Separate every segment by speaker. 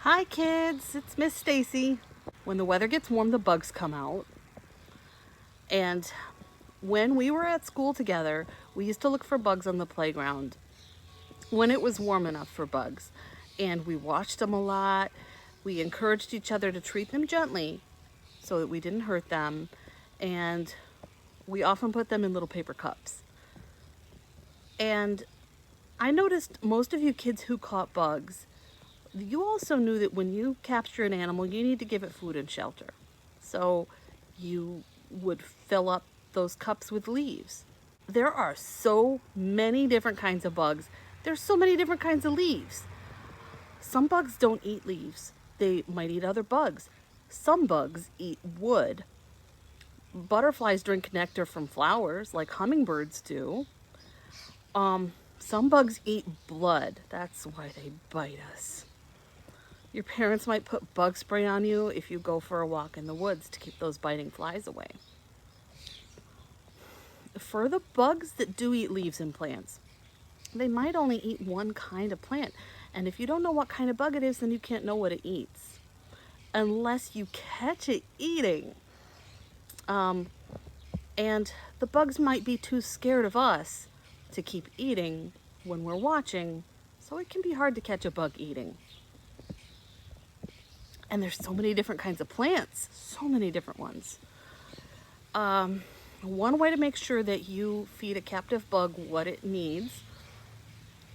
Speaker 1: Hi kids, it's Miss Stacy. When the weather gets warm, the bugs come out. And when we were at school together, we used to look for bugs on the playground when it was warm enough for bugs. And we watched them a lot. We encouraged each other to treat them gently so that we didn't hurt them. And we often put them in little paper cups. And I noticed most of you kids who caught bugs, you also knew that when you capture an animal, you need to give it food and shelter. So you would fill up those cups with leaves. There are so many different kinds of bugs. There's so many different kinds of leaves. Some bugs don't eat leaves. They might eat other bugs. Some bugs eat wood. Butterflies drink nectar from flowers like hummingbirds do. Some bugs eat blood. That's why they bite us. Your parents might put bug spray on you if you go for a walk in the woods to keep those biting flies away. For the bugs that do eat leaves and plants, they might only eat one kind of plant. And if you don't know what kind of bug it is, then you can't know what it eats unless you catch it eating. And the bugs might be too scared of us to keep eating when we're watching, so it can be hard to catch a bug eating. And there's so many different kinds of plants, so many different ones. One way to make sure that you feed a captive bug what it needs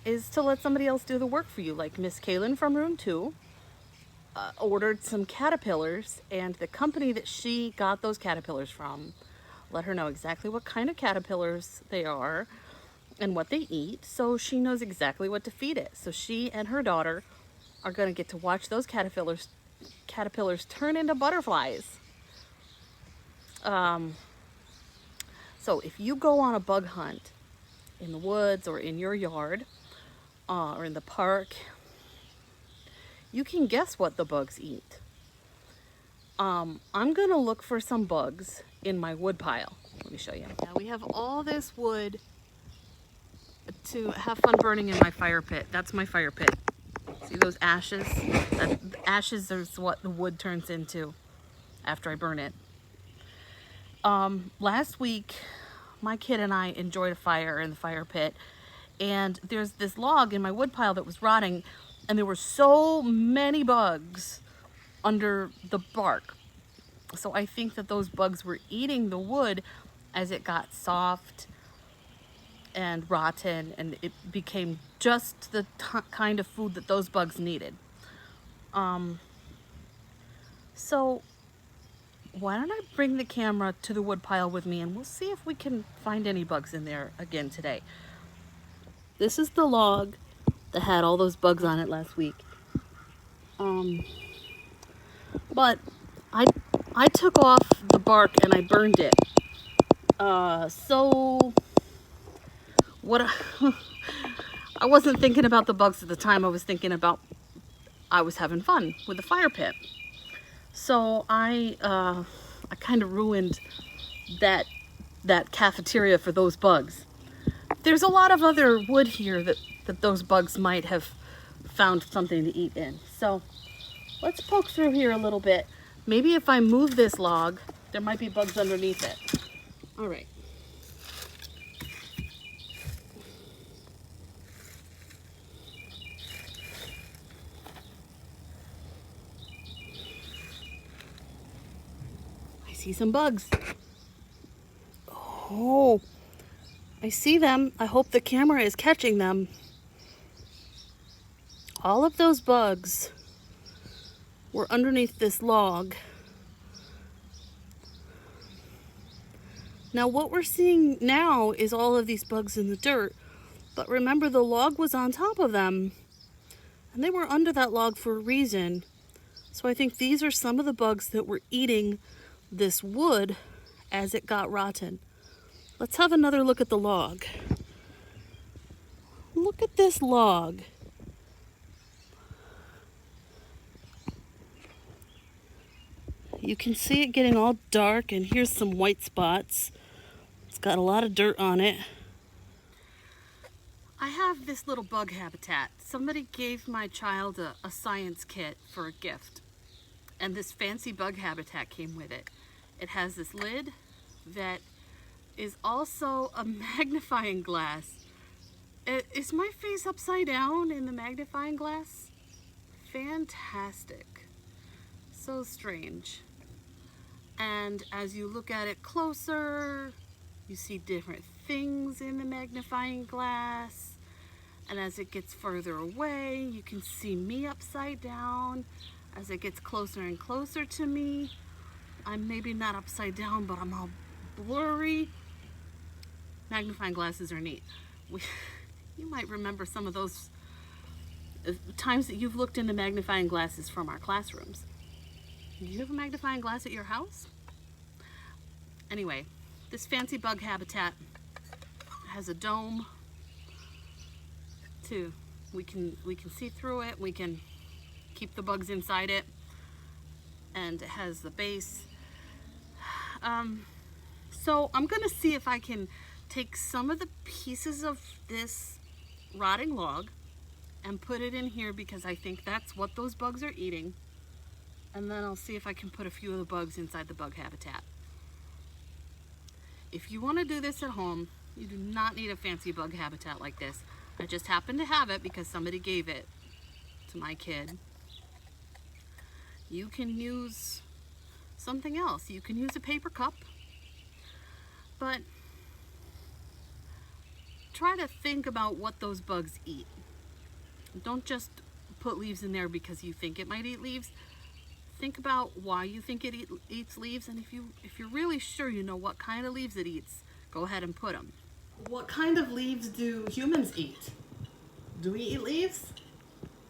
Speaker 1: is to let somebody else do the work for you, like Miss Kaylin from Room 2 ordered some caterpillars, and the company that she got those caterpillars from let her know exactly what kind of caterpillars they are and what they eat, so she knows exactly what to feed it. So she and her daughter are going to get to watch those caterpillars turn into butterflies. So if you go on a bug hunt in the woods or in your yard or in the park, you can guess what the bugs eat. I'm going to look for some bugs in my wood pile. Let me show you. Now we have all this wood to have fun burning in my fire pit. That's my fire pit. See those ashes? The ashes is what the wood turns into after I burn it. Last week, my kid and I enjoyed a fire in the fire pit, and there's this log in my wood pile that was rotting, and there were so many bugs under the bark. So I think that those bugs were eating the wood as it got soft and rotten, and it became just the kind of food that those bugs needed. So why don't I bring the camera to the wood pile with me, and we'll see if we can find any bugs in there again today. This is the log that had all those bugs on it last week. But I took off the bark and I burned it. So what I wasn't thinking about the bugs at the time. I was thinking about I was having fun with the fire pit. So I kind of ruined that cafeteria for those bugs. There's a lot of other wood here that those bugs might have found something to eat in. So let's poke through here a little bit. Maybe if I move this log, there might be bugs underneath it. All right. I see some bugs. Oh, I see them. I hope the camera is catching them. All of those bugs were underneath this log. Now what we're seeing now is all of these bugs in the dirt, but remember the log was on top of them, and they were under that log for a reason. So I think these are some of the bugs that were eating this wood as it got rotten. Let's have another look at the log. Look at this log. You can see it getting all dark, and here's some white spots. It's got a lot of dirt on it. I have this little bug habitat. Somebody gave my child a science kit for a gift, and this fancy bug habitat came with it. It has this lid that is also a magnifying glass. Is my face upside down in the magnifying glass? Fantastic. So strange. And as you look at it closer, you see different things in the magnifying glass. And as it gets further away, you can see me upside down. As it gets closer and closer to me, I'm maybe not upside down, but I'm all blurry. Magnifying glasses are neat. You might remember some of those times that you've looked into magnifying glasses from our classrooms. Do you have a magnifying glass at your house? Anyway, this fancy bug habitat has a dome too. We can see through it. We can keep the bugs inside it, and it has the base. So I'm gonna see if I can take some of the pieces of this rotting log and put it in here, because I think that's what those bugs are eating. And then I'll see if I can put a few of the bugs inside the bug habitat. If you want to do this at home, you do not need a fancy bug habitat like this. I just happen to have it because somebody gave it to my kid. You can use something else. You can use a paper cup, but try to think about what those bugs eat. Don't just put leaves in there because you think it might eat leaves. Think about why you think it eats leaves, and if you're really sure you know what kind of leaves it eats, go ahead and put them. What kind of leaves do humans eat? Do we eat leaves?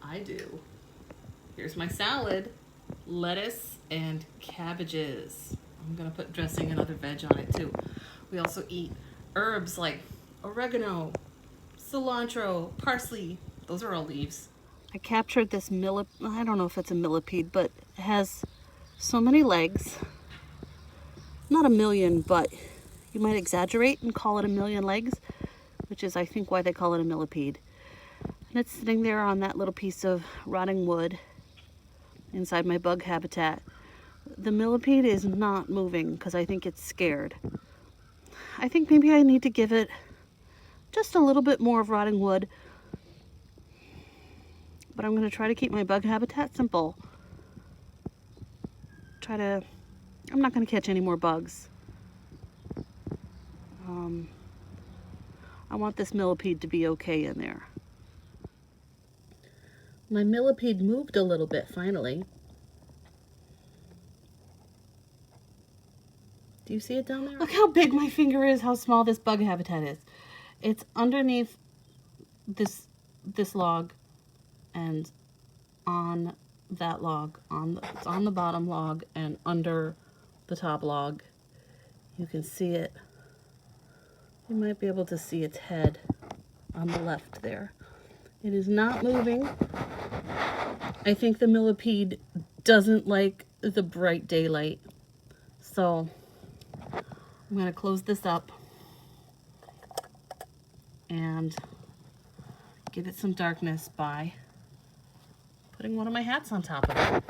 Speaker 1: I do. Here's my salad: lettuce and cabbages. I'm gonna put dressing and other veg on it too. We also eat herbs like oregano, cilantro, parsley. Those are all leaves. I captured this I don't know if it's a millipede, but it has so many legs. Not a million, but you might exaggerate and call it a million legs, which is, I think, why they call it a millipede. And it's sitting there on that little piece of rotting wood inside my bug habitat. The millipede is not moving because I think it's scared. I think maybe I need to give it just a little bit more of rotting wood. But I'm going to try to keep my bug habitat simple. I'm not going to catch any more bugs. I want this millipede to be okay in there. My millipede moved a little bit finally. Do you see it down there? Look how big my finger is, how small this bug habitat is. It's underneath this log and on that log. It's on the bottom log and under the top log. You can see it. You might be able to see its head on the left there. It is not moving. I think the millipede doesn't like the bright daylight. So I'm going to close this up and give it some darkness by putting one of my hats on top of it.